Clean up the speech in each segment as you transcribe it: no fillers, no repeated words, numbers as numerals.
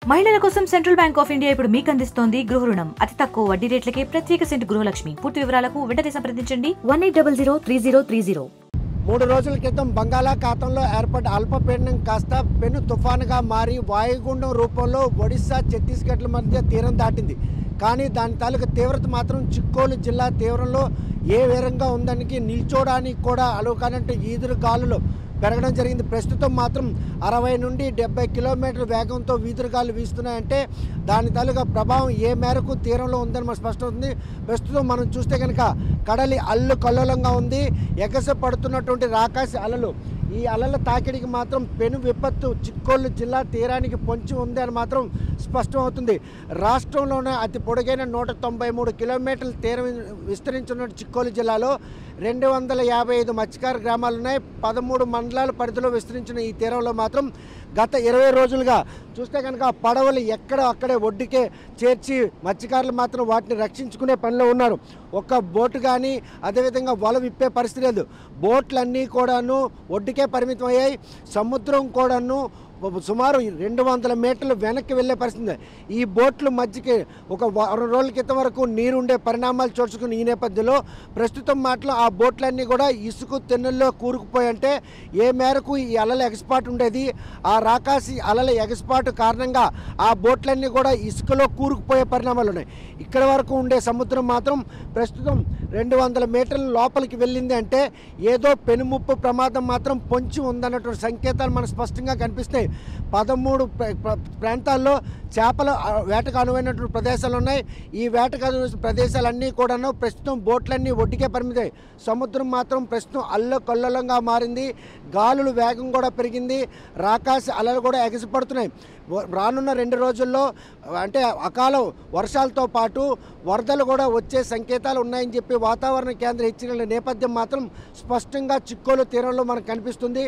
మహిళల కోసం central bank of India ఇప్పుడు మీకు అందిస్తోంది గృహ రుణం. అతి తక్కువ వడ్డీ రేట్లకే ప్రత్యేక సెంటు గృహలక్ష్మి. పూర్తి వివరాలకు వెంటనే సంప్రదించండి 18003030. 3 రోజుల క్రితం బంగాళాఖాతంలో ఏర్పడ్డ అల్పపీడనం కాస్త పెను తుఫానుగా మారి వాయుగుండం రూపంలో ఒడిశా ఛత్తీస్గఢ్ల మధ్య తీరం దాటింది. కానీ దాని తాలూకు తీవ్రత మాత్రం చిక్కోలు జిల్లా తీవ్రంలో ఏ విధంగా ఉందానికి నిల్చోడానికి కూడా అలుకానంటూ ఈదురు గాలులు పెరగడం జరిగింది. ప్రస్తుతం మాత్రం 60 నుండి 70 కిలోమీటర్ల వేగంతో ఈదురుగాలు వీస్తున్నాయంటే దాని తాలూకా ప్రభావం ఏ మేరకు తీరంలో ఉందని మనకు స్పష్టమవుతుంది. ప్రస్తుతం మనం చూస్తే కనుక కడలి అల్లు కల్లోలంగా ఉంది. ఎగస పడుతున్నటువంటి రాకాసి అలలు, ఈ అలల తాకిడికి మాత్రం పెను విపత్తు చిక్కోలు జిల్లా తీరానికి పొంచి ఉంది అని మాత్రం స్పష్టమవుతుంది. రాష్ట్రంలోనే అతి పొడుగైన 193 కిలోమీటర్ల తీరం విస్తరించున్న చిక్కోలు జిల్లాలో 255 మత్స్యకార గ్రామాలు ఉన్నాయి. 13 మండలాల పరిధిలో విస్తరించిన ఈ తీరంలో మాత్రం గత 20 రోజులుగా చూస్తే కనుక పడవలు ఎక్కడ అక్కడే ఒడ్డుకే చేర్చి మత్స్యకారులు మాత్రం వాటిని రక్షించుకునే పనిలో ఉన్నారు. ఒక్క బోటు కానీ అదేవిధంగా వల విప్పే పరిస్థితి లేదు. బోట్లన్నీ కూడాను ఒడ్డుకే పరిమితం అయ్యాయి. సముద్రం కూడాను సుమారు 200 మీటర్లు వెనక్కి వెళ్ళే పరిస్థితి. ఈ బోట్ల మధ్యకి ఒక 2 రోజుల క్రితం వరకు నీరుండే పరిణామాలు చోచుకుని ఈ నేపథ్యంలో ప్రస్తుతం మాటలు ఆ బోట్లన్నీ కూడా ఇసుక తెన్నుల్లో కూరుకుపోయంటే ఏ మేరకు ఈ అలల ఎగస్పాటు ఉండేది. ఆ రాకాసి అలల ఎగస్పాటు కారణంగా ఆ బోట్లన్నీ కూడా ఇసుకలో కూరుకుపోయే పరిణామాలు ఉన్నాయి. ఇక్కడ వరకు ఉండే సముద్రం మాత్రం ప్రస్తుతం 200 మీటర్ల లోపలికి వెళ్ళింది అంటే ఏదో పెనుముప్పు ప్రమాదం మాత్రం పొంచి ఉందన్నటువంటి సంకేతాలు మనకు స్పష్టంగా కనిపిస్తాయి. 13 ప్రాంతాల్లో చేపల వేటకు అనువైనటువంటి ప్రదేశాలు ఉన్నాయి. ఈ వేటకు అనువైన ప్రదేశాలన్నీ కూడాను ప్రస్తుతం బోట్లన్నీ ఒడ్డుకే పరిమితాయి. సముద్రం మాత్రం ప్రస్తుతం అల్లకల్లోలంగా మారింది. గాలుల వేగం కూడా పెరిగింది. రాకాసి అలలు కూడా ఎగసిపడుతున్నాయి. రానున్న 2 రోజుల్లో అంటే అకాల వర్షాలతో పాటు వరదలు కూడా వచ్చే సంకేతాలు ఉన్నాయని చెప్పి వాతావరణ కేంద్రం హెచ్చరికల నేపథ్యం మాత్రం స్పష్టంగా చిక్కోలు తీరంలో మనకు కనిపిస్తుంది.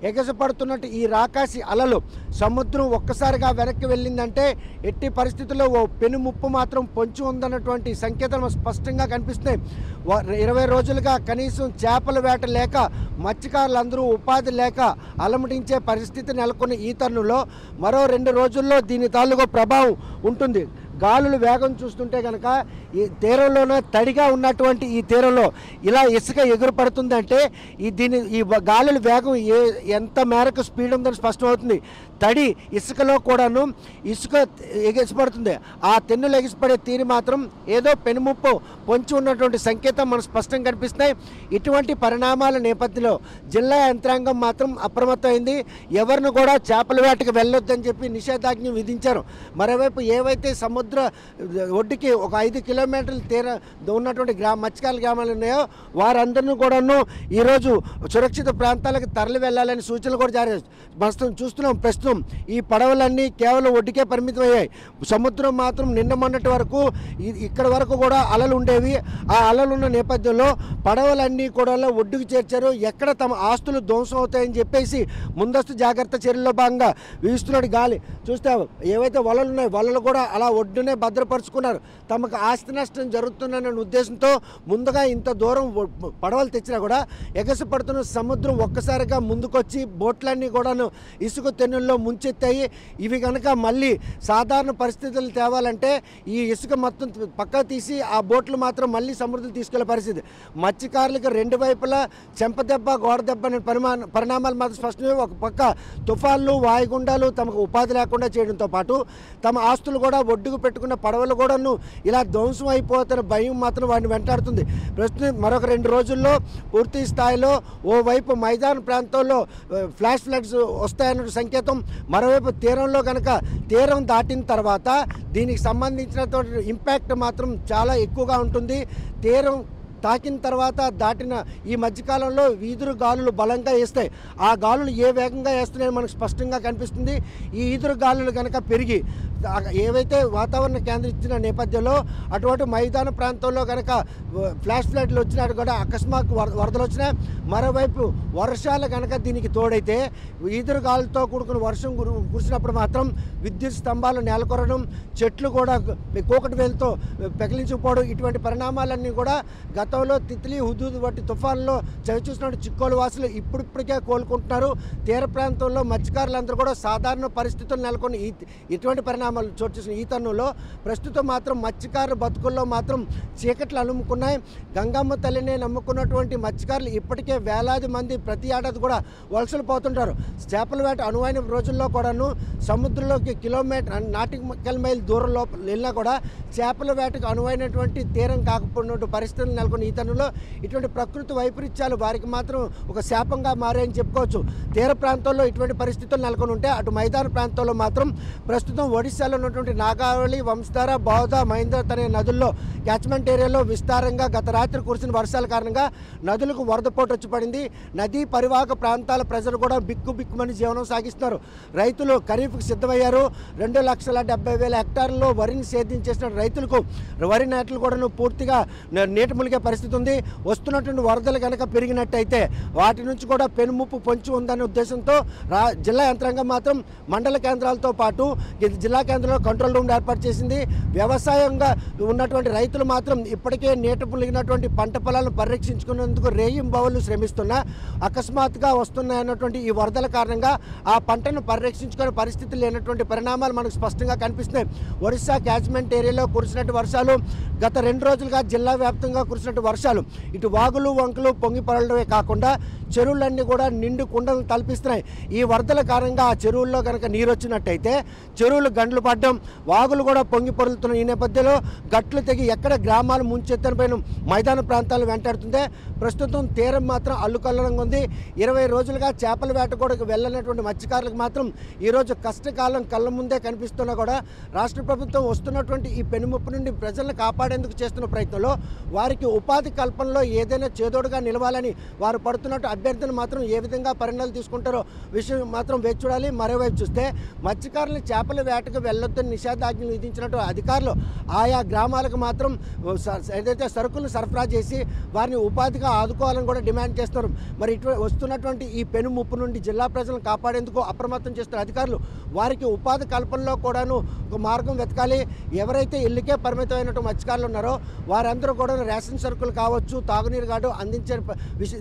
ఎగసిపడుతున్నట్టు ఈ రాకాసి అలలు సముద్రం ఒక్కసారిగా వెనక్కి వెళ్ళిందంటే ఎట్టి పరిస్థితుల్లో ఓ పెనుముప్పు మాత్రం పొంచి ఉందన్నటువంటి సంకేతాలు స్పష్టంగా కనిపిస్తున్నాయి. 20 రోజులుగా కనీసం చేపల వేట లేక మత్స్యకారులందరూ ఉపాధి లేక అలమటించే పరిస్థితి నెలకొన్న ఈ తరుణంలో మరో 2 రోజుల్లో దీని తాలూకు ప్రభావం ఉంటుంది. గాలుల వేగం చూస్తుంటే కనుక ఈ తీరంలోనే తడిగా ఉన్నటువంటి ఈ తీరంలో ఇలా ఇసుక ఎగురు పడుతుందంటే ఈ గాలుల వేగం ఎంత మేరకు స్పీడ్ ఉందని స్పష్టమవుతుంది. తడి ఇసుకలో కూడాను ఇసుక ఎగిసిపడుతుంది. ఆ తెన్నులు ఎగిసిపడే తీరు మాత్రం ఏదో పెనుముప్పు పొంచి ఉన్నటువంటి సంకేతం మనకు స్పష్టంగా కనిపిస్తున్నాయి. ఇటువంటి పరిణామాల నేపథ్యంలో జిల్లా యంత్రాంగం మాత్రం అప్రమత్తమైంది. ఎవరిని కూడా చేపల వేటకు వెళ్ళొద్దని చెప్పి నిషేధాజ్ఞ విధించారు. మరోవైపు ఏవైతే సముద్ర ఒడ్డుకి ఒక 5 కిలోమీటర్ల తీర ఉన్నటువంటి మత్స్యకారుల గ్రామాలు ఉన్నాయో వారందరినీ కూడాను ఈరోజు సురక్షిత ప్రాంతాలకు తరలి వెళ్ళాలని సూచనలు కూడా జారీ చేస్తారు. చూస్తున్నాం ప్రస్తుతం ఈ పడవలన్నీ కేవలం ఒడ్డుకే పరిమితం అయ్యాయి. సముద్రం మాత్రం నిన్న మొన్నటి వరకు ఇక్కడ వరకు కూడా అలలు ఉండేవి. ఆ అలలు ఉన్న నేపథ్యంలో పడవలన్నీ కూడా ఒడ్డుకు చేర్చారు. ఎక్కడ తమ ఆస్తులు ధ్వంసం అవుతాయని చెప్పేసి ముందస్తు జాగ్రత్త చర్యల్లో భాగంగా వీస్తున్నట్టు గాలి చూస్తే ఏవైతే వలలు ఉన్నాయో వలలు కూడా అలా ఒడ్డునే భద్రపరుచుకున్నారు. తమకు ఆస్తి నష్టం జరుగుతుందన్న ఉద్దేశంతో ముందుగా ఇంత దూరం పడవలు తెచ్చినా కూడా ఎగసిపడుతున్న సముద్రం ఒక్కసారిగా ముందుకొచ్చి బోట్లన్నీ కూడాను ఇసుక తెన్నుల్లో ముంచెత్తాయి. ఇవి కనుక మళ్ళీ సాధారణ పరిస్థితులు తేవాలంటే ఈ ఇసుక మొత్తం పక్క తీసి ఆ బోట్లు మాత్రం మళ్ళీ సముద్రం తీసుకెళ్లే పరిస్థితి. మత్స్యకారులకు 2 వైపులా చెంపదెబ్బ గోడ దెబ్బ అనే పరిణామాలు మాత్రం స్పష్టమే. ఒక పక్క తుఫాన్లు వాయుగుండాలు తమకు ఉపాధి లేకుండా చేయడంతో పాటు తమ ఆస్తులు కూడా ఒడ్డుకు పెట్టుకున్న పడవలు కూడాను ఇలా ధ్వంసం అయిపోతున్న భయం మాత్రం వాడిని వెంటాడుతుంది. ప్రస్తుతం మరొక 2 రోజుల్లో పూర్తి స్థాయిలో ఓవైపు మైదాన ప్రాంతాల్లో ఫ్లాష్ ఫ్లడ్స్ వస్తాయన్న సంకేతం, మరోవైపు తీరంలో కనుక తీరం దాటిన తర్వాత దీనికి సంబంధించినటువంటి ఇంపాక్ట్ మాత్రం చాలా ఎక్కువగా ఉంటుంది. తీరం తాకిన తర్వాత దాటిన ఈ మధ్యకాలంలో ఈదురు గాలులు బలంగా వేస్తాయి. ఆ గాలులు ఏ వేగంగా వేస్తున్నాయో మనకు స్పష్టంగా కనిపిస్తుంది. ఈ ఈదురు గాలులు కనుక పెరిగి ఏవైతే వాతావరణ కేంద్రం ఇచ్చిన నేపథ్యంలో అటువంటి మైదాన ప్రాంతంలో కనుక ఫ్లాష్ ఫ్లడ్లు వచ్చినట్టు కూడా అకస్మాత్ వరదలు వచ్చినాయి. మరోవైపు వర్షాలు కనుక దీనికి తోడైతే ఈదురు గాలులతో కూడుకున్న వర్షం కురిసినప్పుడు మాత్రం విద్యుత్ స్తంభాలు నెలకొరడం, చెట్లు కూడా కూకటి వేలుతో పెకిలించుకుపోవడం, ఇటువంటి పరిణామాలన్నీ కూడా గతంలో తిత్లీ హుదూద్ వంటి తుఫాన్లో చవిచూసినట్టు చిక్కోలు వాసులు ఇప్పుడిప్పటికే కోలుకుంటున్నారు. తీర ప్రాంతంలో మత్స్యకారులందరూ కూడా సాధారణ పరిస్థితులు నెలకొని ఇటువంటి పరిణామాలు పరిణామాలు చోటు చేసిన ఈ తరుణంలో ప్రస్తుతం మాత్రం మత్స్యకారుల బతుకుల్లో మాత్రం చీకట్లు అలుముకున్నాయి. గంగమ్మ తల్లిని నమ్ముకున్నటువంటి మత్స్యకారులు ఇప్పటికే వేలాది మంది ప్రతి ఏడాది కూడా వలసలు పోతుంటారు. చేపల వేట అనువైన రోజుల్లో కూడాను సముద్రంలోకి కిలోమీటర్ నాటికల్ మైల్ దూరంలో వెళ్ళినా కూడా చేపల వేటకు అనువైనటువంటి తీరం కాకపోయినటువంటి పరిస్థితులు నెలకొని ఈ తరుణంలో ఇటువంటి ప్రకృతి వైపరీత్యాలు వారికి మాత్రం ఒక శాపంగా మారాయని చెప్పుకోవచ్చు. తీర ప్రాంతాల్లో ఇటువంటి పరిస్థితులు నెలకొని ఉంటే అటు మైదాన ప్రాంతాల్లో మాత్రం ప్రస్తుతం ఒడిశాలో ఉన్నటువంటి నాగావళి, వంశధార, బౌద్ధ, మహేంద్ర అనే నదుల్లో క్యాచ్మెంట్ ఏరియాలో విస్తారంగా గత రాత్రి కురిసిన వర్షాల కారణంగా నదులకు వరదపోటు వచ్చి పడింది. నదీ పరివాహక ప్రాంతాల ప్రజలు కూడా బిక్కుమని జీవనం సాగిస్తున్నారు. రైతులు ఖరీఫ్కి సిద్ధమయ్యారు. 2,70,000 హెక్టార్లలో వరిని సేద్యం చేసిన రైతులకు వరి నాట్లు కూడా పూర్తిగా నీట మునిగే పరిస్థితి ఉంది. వస్తున్నటువంటి వరదలు కనుక పెరిగినట్టయితే వాటి నుంచి కూడా పెనుముప్పు పొంచి ఉందనే ఉద్దేశంతో జిల్లా యంత్రాంగం మాత్రం మండల కేంద్రాలతో పాటు జిల్లా కేంద్రంలో కంట్రోల్ రూమ్ ఏర్పాటు చేసింది. వ్యవసాయంగా ఉన్నటువంటి రైతులు మాత్రం ఇప్పటికే నీట మునిగినటువంటి పంట పొలాలను పరిరక్షించుకునేందుకు రేయింబవళ్లు శ్రమిస్తున్నా అకస్మాత్తుగా వస్తున్నాయన్నటువంటి ఈ వరదల కారణంగా ఆ పంటను పరిరక్షించుకునే పరిస్థితి లేనటువంటి పరిణామాలు మనకు స్పష్టంగా కనిపిస్తున్నాయి. ఒడిశా క్యాచ్మెంట్ ఏరియాలో కురిసినట్టు వర్షాలు, గత 2 రోజులుగా జిల్లా వ్యాప్తంగా కురిసినట్టు వర్షాలు ఇటు వాగులు వంకలు పొంగి పొరలడమే కాకుండా చెరువులన్నీ కూడా నిండు కుండలను తలపిస్తున్నాయి. ఈ వరదల కారణంగా ఆ చెరువుల్లో కనుక నీరు వచ్చినట్టయితే చెరువులు గండ్లు పడ్డం, వాగులు కూడా పొంగి పొరులుతున్న ఈ నేపథ్యంలో గట్లు తెగి ఎక్కడ గ్రామాలు ముంచెత్తన పైన మైదాన ప్రాంతాలు వెంటాడుతుందే. ప్రస్తుతం తీరం మాత్రం అల్లుకల్లంగా ఉంది. 20 రోజులుగా చేపల వేట కూడా వెళ్ళనటువంటి మత్స్యకారులకు మాత్రం ఈరోజు కష్టకాలం కళ్ళ ముందే కనిపిస్తున్నా కూడా రాష్ట్ర ప్రభుత్వం వస్తున్నటువంటి ఈ పెనుముప్పు నుండి ప్రజలను కాపాడేందుకు చేస్తున్న ప్రయత్నంలో వారికి ఉపాధి కల్పనలో ఏదైనా చేదోడుగా నిలవాలని వారు పడుతున్నట్టు అభ్యర్థులు మాత్రం ఏ విధంగా పరిణామాలు తీసుకుంటారో విషయం మాత్రం వేచి చూడాలి. మరోవైపు చూస్తే మత్స్యకారులు చేపల వేటకు వెళ్ళొద్దని నిషేధాజ్ఞలు విధించినట్టు అధికారులు ఆయా గ్రామాలకు మాత్రం ఏదైతే సరుకులను సరఫరా చేసి వారిని ఉపాధిగా ఆదుకోవాలని కూడా డిమాండ్ చేస్తున్నారు. మరి ఇటు వస్తున్నటువంటి ఈ పెను ముప్పు నుండి జిల్లా ప్రజలను కాపాడేందుకు అప్రమత్తం చేస్తున్న అధికారులు వారికి ఉపాధి కల్పనలో కూడాను ఒక మార్గం వెతకాలి. ఎవరైతే ఇల్లుకే పరిమితమైనటువంటి మత్స్యకారులు ఉన్నారో వారందరూ కూడా రేషన్ సరుకులు కావచ్చు, తాగునీరు కాదు అందించే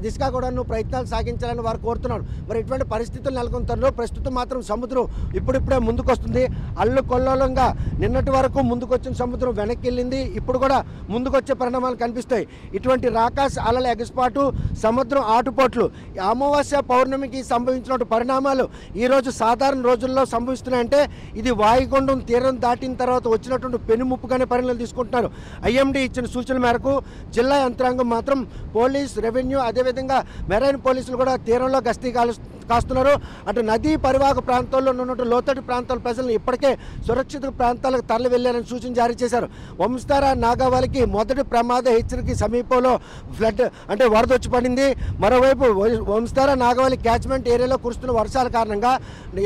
దిశగా కూడాను ప్రయత్నాలు సాగించాలని వారు కోరుతున్నారు. మరి ఇటువంటి పరిస్థితులు నెలకొంటారో ప్రస్తుతం మాత్రం సముద్రం ఇప్పుడిప్పుడే ముందుకొస్తుంది. అల్లు కొల్లోలంగా నిన్నటి వరకు ముందుకొచ్చిన సముద్రం వెనక్కి వెళ్ళింది. ఇప్పుడు కూడా ముందుకొచ్చే పరిణామాలు కనిపిస్తాయి. ఇటువంటి రాకాశ అలల ఎగస్పాటు, సముద్రం ఆటుపోట్లు, అమావాస్య పౌర్ణమికి సంభవించిన పరిణామాలు ఈరోజు సాధారణ రోజుల్లో సంభవిస్తున్నాయంటే ఇది వాయుగుండం తీరం దాటిన తర్వాత వచ్చినటువంటి పెనుముప్పుగానే పరిణామాలు తీసుకుంటున్నారు. ఐఎండీ ఇచ్చిన సూచనల మేరకు జిల్లా యంత్రాంగం మాత్రం పోలీస్, రెవెన్యూ, అదేవిధంగా మెరైన్ పోలీసులు కూడా తీరంలో గస్తీ కాస్తున్నారు. అటు నదీ పరివాహక ప్రాంతాల్లో ఉన్నటువంటి లోతట్టు ప్రాంతాల ప్రజలను ఇప్పటికే సురక్షిత ప్రాంతాలకు తరలి వెళ్లాలని సూచన జారీ చేశారు. వంశధార నాగావళికి మొదటి ప్రమాద హెచ్చరిక సమీపంలో ఫ్లడ్ అంటే వరద వచ్చి పడింది. మరోవైపు వంశధార నాగావళి క్యాచ్మెంట్ ఏరియాలో కురుస్తున్న వర్షాల కారణంగా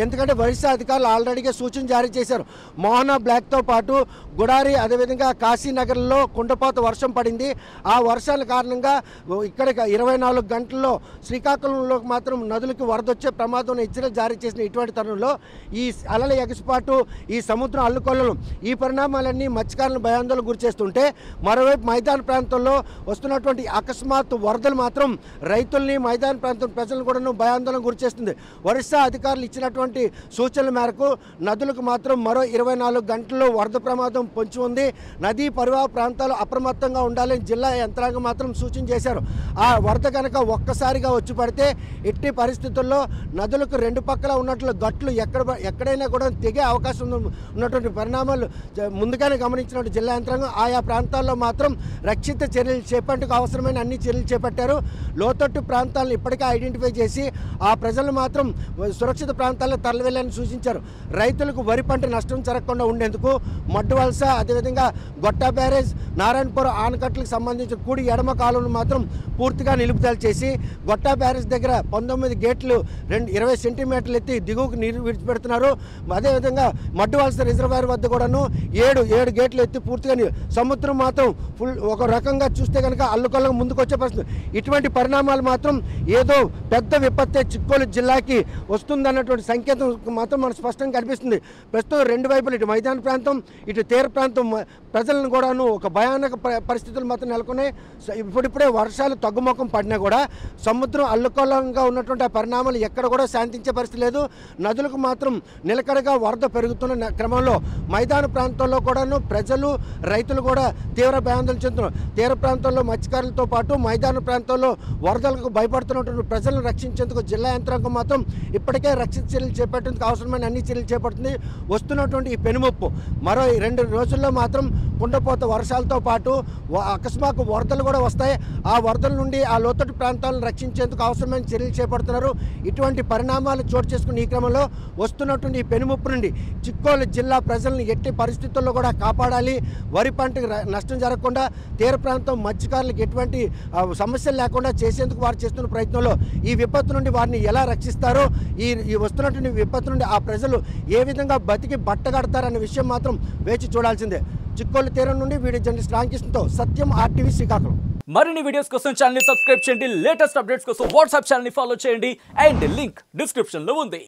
ఎందుకంటే ఒడిశా అధికారులు ఆల్రెడీగా సూచన జారీ చేశారు. మోహనా బ్లాక్తో పాటు గుడారి అదేవిధంగా కాశీనగర్లో కుండపోత వర్షం పడింది. ఆ వర్షాల కారణంగా ఇక్కడ 24 గంటల్లో శ్రీకాకుళంలో మాత్రం నదులకి వరద వచ్చే ప్రమాదం హెచ్చరికలు జారీ చేసిన ఇటువంటి తరుణంలో ఈ అలల ఎగసిపాటు, ఈ సముద్రం అల్లుకొల్లడం, ఈ పరిణామాలన్నీ మత్స్యకారులను భయాందోళన గురి చేస్తుంటే మరోవైపు మైదాన ప్రాంతంలో వస్తున్నటువంటి అకస్మాత్ వరదలు మాత్రం రైతుల్ని, మైదాన ప్రాంతం ప్రజలను కూడా భయాందోళన గురి చేస్తుంది. ఒడిశా అధికారులు ఇచ్చినటువంటి సూచనల మేరకు నదులకు మాత్రం మరో 24 గంటల్లో వరద ప్రమాదం పొంచి ఉంది. నదీ పరివాహ ప్రాంతాలు అప్రమత్తంగా ఉండాలని జిల్లా యంత్రాంగం మాత్రం సూచన చేశారు. ఆ వరద కనుక ఒక్కసారిగా వచ్చి పడితే ఎట్టి పరిస్థితుల్లో నదులకు 2 పక్కల ఉన్నట్లు గట్లు ఎక్కడైనా కూడా తెగే అవకాశం ఉన్నటువంటి పరిణామాలు ముందుగానే గమనించినట్టు జిల్లా యంత్రాంగం ఆయా ప్రాంతాల్లో మాత్రం రక్షిత చర్యలు చేపట్టేందుకు అవసరమైన అన్ని చర్యలు చేపట్టారు. లోతట్టు ప్రాంతాలను ఇప్పటికే ఐడెంటిఫై చేసి ఆ ప్రజలు మాత్రం సురక్షిత ప్రాంతాల్లో తరలివెళ్ళాలని సూచించారు. రైతులకు వరి పంట నష్టం జరగకుండా ఉండేందుకు మడ్డు వలస, అదేవిధంగా గొట్టా బ్యారేజ్, నారాయణపురం ఆనకట్లకు సంబంధించిన కూడి ఎడమ కాలువను మాత్రం పూర్తిగా నిలుపుదల చేసి గొట్టా బ్యారేజ్ దగ్గర 19 గేట్లు 20 సెంటీమీటర్లు ఎత్తి దిగువకు నీరు విడిచిపెడుతున్నారు. అదేవిధంగా మడ్డు వలస రిజర్వాయర్ వద్ద కూడాను 7 గేట్లు ఎత్తి పూర్తిగా సముద్రం మాత్రం ఫుల్ ఒక రకంగా చూస్తే కనుక అల్లుకొల్లం ముందుకు వచ్చే పరిస్థితి. ఇటువంటి పరిణామాలు మాత్రం ఏదో పెద్ద విపత్తే చిక్కోలు జిల్లాకి వస్తుందన్నటువంటి సంకేతం మాత్రం మనకు స్పష్టంగా కనిపిస్తుంది. ప్రస్తుతం 2 వైపులు ఇటు మైదాన ప్రాంతం, ఇటు తీర ప్రాంతం ప్రజలను కూడాను ఒక భయానక పరిస్థితులు మాత్రం నెలకొన్నాయి. ఇప్పుడిప్పుడే వర్షాలు తగ్గుముఖం పడినా కూడా సముద్రం అల్లుకోలంగా ఉన్నటువంటి ఆ పరిణామాలు ఎక్కడ కూడా శాంతించే పరిస్థితి లేదు. నదులకు మాత్రం నిలకడగా వరద పెరుగుతున్న క్రమంలో మైదాన ప్రాంతాల్లో కూడాను ప్రజలు రైతులు కూడా తీవ్ర భయాందోళన చెందుతున్నారు. తీర ప్రాంతాల్లో మత్స్యకారులతో పాటు మైదాన ప్రాంతాల్లో వరదలకు భయపడుతున్నటువంటి ప్రజలను రక్షించేందుకు జిల్లా యంత్రాంగం మాత్రం ఇప్పటికే రక్షణ చర్యలు చేపట్టేందుకు అవసరమైన అన్ని చర్యలు చేపడుతుంది. వస్తున్నటువంటి ఈ పెనుముప్పు మరో 2 రోజుల్లో మాత్రం కుండపోత వర్షాలతో పాటు అకస్మాత్ వరదలు కూడా వస్తాయి. ఆ వరదల నుండి ఆ లోతట్టు ప్రాంతాలను రక్షించేందుకు అవసరమైన చర్యలు చేపడుతున్నారు. ఇటువంటి పరిణామాలు చోటు చేసుకున్న ఈ క్రమంలో వస్తున్నటువంటి ఈ పెనుముప్పు నుండి చిక్కోలు జిల్లా ప్రజలను ఎట్టి పరిస్థితుల్లో కూడా కాపాడాలి. వరి పంటకు నష్టం జరగకుండా తీర ప్రాంతం మత్స్యకారులకు ఎటువంటి సమస్యలు లేకుండా చేసేందుకు వారు చేస్తున్న ప్రయత్నంలో ఈ విపత్తు నుండి వారిని ఎలా రక్షిస్తారో, ఈ వస్తున్నటువంటి విపత్తు నుండి ఆ ప్రజలు ఏ విధంగా బతికి బట్టగడతారనే విషయం మాత్రం వేచి చూడాల్సిందే. చిక్కోలు తీరం నుండి వీడియో జర్నలిస్ట్ రామకృష్ణతో సత్యం, RTV శ్రీకాకుళం. మరిన్ని వీడియోస్ కోసం ఛానల్ ని సబ్స్క్రైబ్ చేయండి. లేటెస్ట్ అప్డేట్స్ కోసం వాట్సాప్ ఛానల్ ని ఫాలో చేయండి. అండ్ లింక్ డిస్క్రిప్షన్ లో ఉంది.